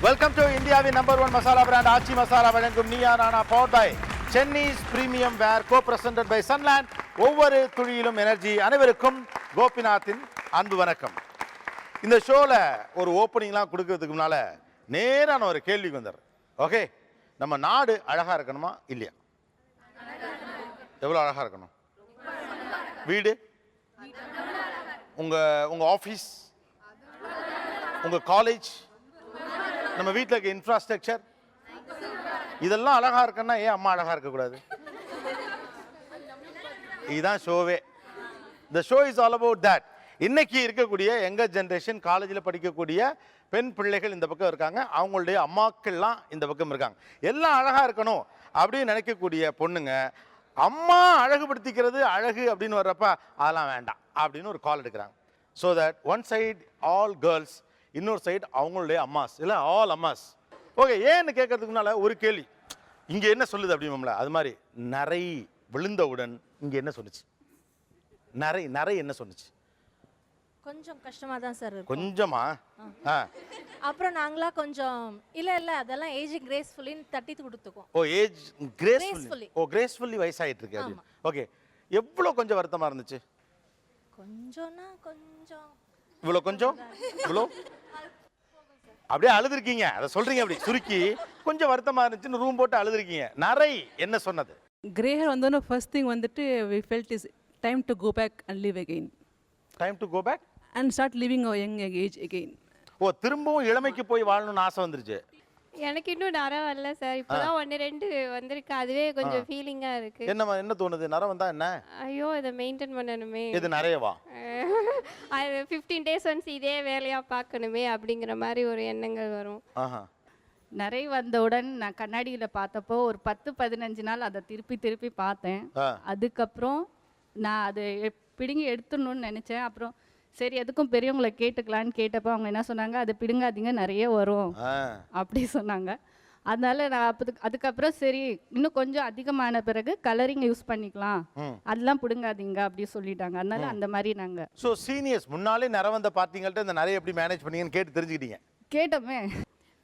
Welcome to இந்தியாவின் number 1 masala brand Aachi masala வழங்கும் Neeya Naana powered by Chennai's premium wear co presented by Sunland. ஒவ்வொரு துளியிலும் எனர்ஜி. அனைவருக்கும் கோபிநாத்தின் அன்பு வணக்கம். இந்த ஷோவில் ஒரு ஓப்பனிங்லாம் கொடுக்கறதுக்கு முன்னால் நேரான ஒரு கேள்விக்கு வந்துடுறேன். ஓகே, நம்ம நாடு அழகாக இருக்கணுமா இல்லையா? எவ்வளோ அழகாக இருக்கணும்? வீடு, உங்கள் ஆஃபீஸ், உங்கள் காலேஜ், நம்ம வீட்டில் இருக்க இன்ஃப்ராஸ்ட்ரக்சர், இதெல்லாம் அழகா இருக்குன்னா ஏன் அம்மா அழகா இருக்கக்கூடாது? இதுதான் ஷோவே. The show is all about that. இன்னைக்கு இருக்கக்கூடிய யங்கர் ஜென்ரேஷன், காலேஜில் படிக்கக்கூடிய பெண் பிள்ளைகள் இந்த பக்கம் இருக்காங்க, அவங்களுடைய அம்மாக்கள்லாம் இந்த பக்கம் இருக்காங்க. எல்லாம் அழகா இருக்கணும் அப்படின்னு நினைக்கக்கூடிய பொண்ணுங்க, அம்மா அழகுபடுத்திக்கிறது அழகு அப்படின்னு வர்றப்ப அதெல்லாம் வேண்டாம் அப்படின்னு ஒரு கால் எடுக்கிறாங்க. So that one side all girls, இன்னொரு சைடு அவங்களுடைய அம்மாஸ், இல்லை ஆல் அம்மாஸ். ஓகே, ஏன்னு கேட்கறதுக்கு முன்னால ஒரு கேள்வி, இங்கே என்ன சொல்லுது அப்படிங்களா? அது மாதிரி நரை விழுந்தவுடன் இங்கே என்ன சொன்னுச்சு? நரை என்ன சொன்னுச்சு? கொஞ்சம் கஷ்டமா தான் சார் இருக்கும். கொஞ்சமா? அப்புறம் நாங்களா கொஞ்சம் இல்ல அதெல்லாம் ஏஜிங் கிரேஸ்ஃபுல்லின்னு தட்டி கொடுத்துக்குவோம். ஓ, ஏஜ் கிரேஸ்ஃபுல்லி. ஓ, கிரேஸ்ஃபுல்லி வயசாயிட்டு இருக்கு அப்படின்னு. ஓகே, எவ்வளோ கொஞ்சம் வருத்தமா இருந்துச்சு? கொஞ்சம்னா கொஞ்சம். இவ்வளோ கொஞ்சம்? இவ்வளோ அப்படியே அழுதுருக்கீங்க, அதை சொல்றீங்க அப்படி சுருக்கி. கொஞ்சம் வருத்தமா இருந்துச்சுன்னு ரூம் போட்டு அழுதுருக்கீங்க. நரை என்ன சொன்னது? Grey hair வந்தோன்னா first thing வந்துட்டு we felt is time to go back and live again. Time to go back and start living our young age again. ஓ, திரும்பவும் இளமைக்கு போய் வாழணும்னு ஆசை வந்துருச்சு. எனக்கு இன்னும் நரம் வரல சார். இப்போதான் 1-2 வந்திருக்கு. அதுவே கொஞ்சம் ஃபீலிங்கா இருக்கு. என்ன தோணுது? நரம் வந்தா என்ன? ஐயோ, இதை மெயின்டைன் பண்ணணுமே. இது நிறையவா? 15 days ஒன்ஸ் இதே வேலையா பார்க்கணுமே அப்படிங்கிற மாதிரி ஒரு எண்ணங்கள் வரும். நிறைய வந்தவுடன் நான் கண்ணாடியில் பார்த்தப்போ ஒரு 10-15 நாள் அதை திருப்பி பார்த்தேன். அதுக்கப்புறம் நான் அதை பிடுங்கி எடுத்துடணும்னு நினச்சேன். அப்புறம் சரி எதுக்கும் பெரியவங்களை கேட்டுக்கலான்னு கேட்டப்போ அவங்க என்ன சொன்னாங்க, அதை பிடுங்காதீங்க நிறைய வரும் அப்படி சொன்னாங்க. அதனால நான் அதுக்கப்புறம் சரி இன்னும் கொஞ்சம் அதிகமான பிறகு கலரிங் யூஸ் பண்ணிக்கலாம், அதெல்லாம் பிடுங்காதீங்க அப்படி சொல்லிட்டாங்க. அதனால அந்த மாதிரி நாங்கள் ஸோ சீனியர்ஸ் முன்னாலே நிறவந்த பார்த்தீங்கள்ட்ட இந்த நிறைய எப்படி மேனேஜ் பண்ணீங்கன்னு கேட்டு தெரிஞ்சுக்கிட்டீங்க. கேட்டோமே.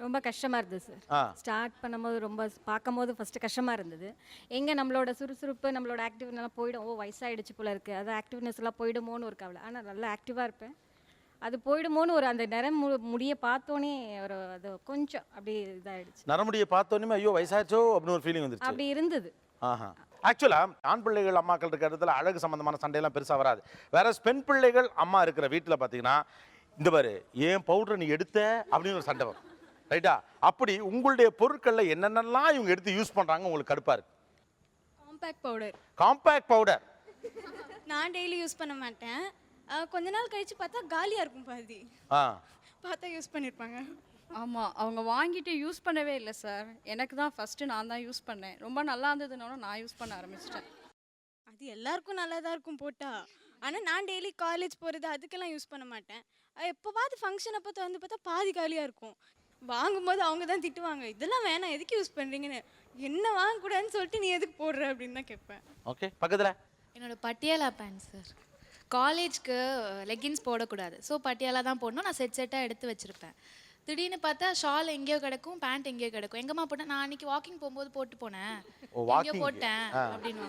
ரொம்ப கஷ்டமா இருந்தது சார். ஸ்டார்ட் பண்ணும்போது ரொம்ப பார்க்கும்போது ஃபர்ஸ்ட் கஷ்டமா இருந்தது. எங்க நம்மளோட சுறுசுறுப்பு, நம்மளோட ஆக்டிவ்னெல்லாம் போயிடும். ஓ, வயசாயிடுச்சு போல இருக்கு, அது ஆக்டிவ்னஸ் எல்லாம் போயிடுமோன்னு ஒரு கவலை. ஆனால் நல்லா ஆக்டிவாக இருப்பேன். அது போயிடுமோன்னு ஒரு அந்த நிறம் முடிய பார்த்தோன்னே ஒரு அது கொஞ்சம் அப்படி இதாகிடுச்சு. நரமுடியை பார்த்தோன்னே ஐயோ வயசாச்சோ அப்படின்னு ஒரு ஃபீலிங் வந்துருச்சு. அப்படி இருந்தது. ஆக்சுவலாக ஆண் பிள்ளைகள் அம்மாக்கள் இருக்கிற இடத்துல அழகு சம்பந்தமான சண்டையெல்லாம் பெருசாக வராது. வேற பெண் பிள்ளைகள் அம்மா இருக்கிற வீட்டில் பார்த்தீங்கன்னா இந்த பாரு ஏன் பவுடர் நீ எடுத்த அப்படின்னு ஒரு சண்டை வரும். ரைட்டா? அப்படி உங்களுடைய பொருட்களில் என்னென்னலாம் இவங்க எடுத்து யூஸ் பண்ணுறாங்க உங்களுக்கு கடுப்பாக இருக்கு? காம்பேக்ட் பவுடர் நான் டெய்லி யூஸ் பண்ண மாட்டேன். கொஞ்ச நாள் கழிச்சு பார்த்தா காலியாக இருக்கும். பாதி பார்த்தா யூஸ் பண்ணியிருப்பாங்க. ஆமாம், அவங்க வாங்கிட்டு யூஸ் பண்ணவே இல்லை சார். எனக்கு தான் ஃபஸ்ட்டு நான் தான் யூஸ் பண்ணேன். ரொம்ப நல்லா இருந்ததுனாலும் நான் யூஸ் பண்ண ஆரம்பிச்சிட்டேன். அது எல்லாருக்கும் நல்லா தான் இருக்கும் போட்டால். ஆனால் நான் டெய்லி காலேஜ் போகிறது அதுக்கெல்லாம் யூஸ் பண்ண மாட்டேன். எப்போ பார்த்து ஃபங்க்ஷன் அப்போ வந்து பார்த்தா பாதி காலியாக இருக்கும். வாங்கும்போது அவங்க தான் திட்டுவாங்க, இதெல்லாம் வேணாம் எதுக்கு யூஸ் பண்ணுறீங்கன்னு. என்ன வாங்கக்கூடாதுன்னு சொல்லிட்டு நீ எதுக்கு போடுற அப்படின்னு தான் கேட்பேன். ஓகே, பக்கத்தில் என்னோட பட்டியாலா பேண்ட் சார். காலேஜ்க்கு லெகின்ஸ் போடக்கூடாது, ஸோ பட்டியாலா தான் போடணும். நான் செட்டாக எடுத்து வச்சுருப்பேன். திடீர்னு பார்த்தா ஷால் எங்கேயோ கிடக்கும், பேண்ட் எங்கேயோ கிடக்கும். எங்கம்மா போட்டேன், நான் அன்றைக்கி வாக்கிங் போகும்போது போட்டு போனேன், எங்கேயோ போட்டேன் அப்படின்னு.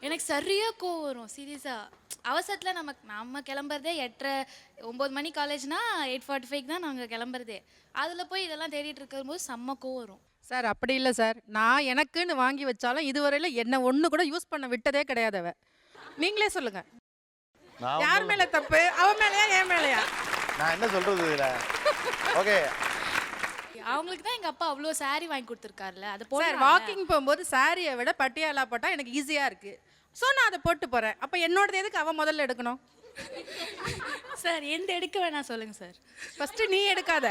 எனக்கு சரியாக கோவம் வரும் சீரியஸாக. அவசரத்தில் நம்ம கிளம்புறதே 8:30-9 மணி காலேஜ்னா 8:45 தான் நாங்கள் கிளம்புறதே. அதில் போய் இதெல்லாம் தேடிட்டு இருக்கும்போது செம்ம கோவம் வரும் சார். அப்படி இல்லை சார், நான் எனக்குன்னு வாங்கி வச்சாலும் இதுவரையில் என்ன ஒன்று கூட யூஸ் பண்ண விட்டதே கிடையாது. அவ நீங்களே சொல்லுங்க, யார் மேலே தப்பு? அவன் மேலேயா என் மேலேயா? நான் என்ன சொல்றது இல்லை. ஓகே, அவங்களுக்கு தான் எங்கள் அப்பா அவ்வளோ சாரி வாங்கி கொடுத்துருக்காருல்ல, அதை போட வாக்கிங் போகும்போது சாரியை விட பட்டியாலா போட்டால் எனக்கு ஈஸியாக இருக்குது. ஸோ நான் அதை போட்டு போகிறேன். அப்போ என்னோடது எதுக்கு அவன் முதல்ல எடுக்கணும்? சார் எந்த எடுக்க வேணாம் சொல்லுங்கள் சார். ஃபஸ்ட்டு நீ எடுக்காத.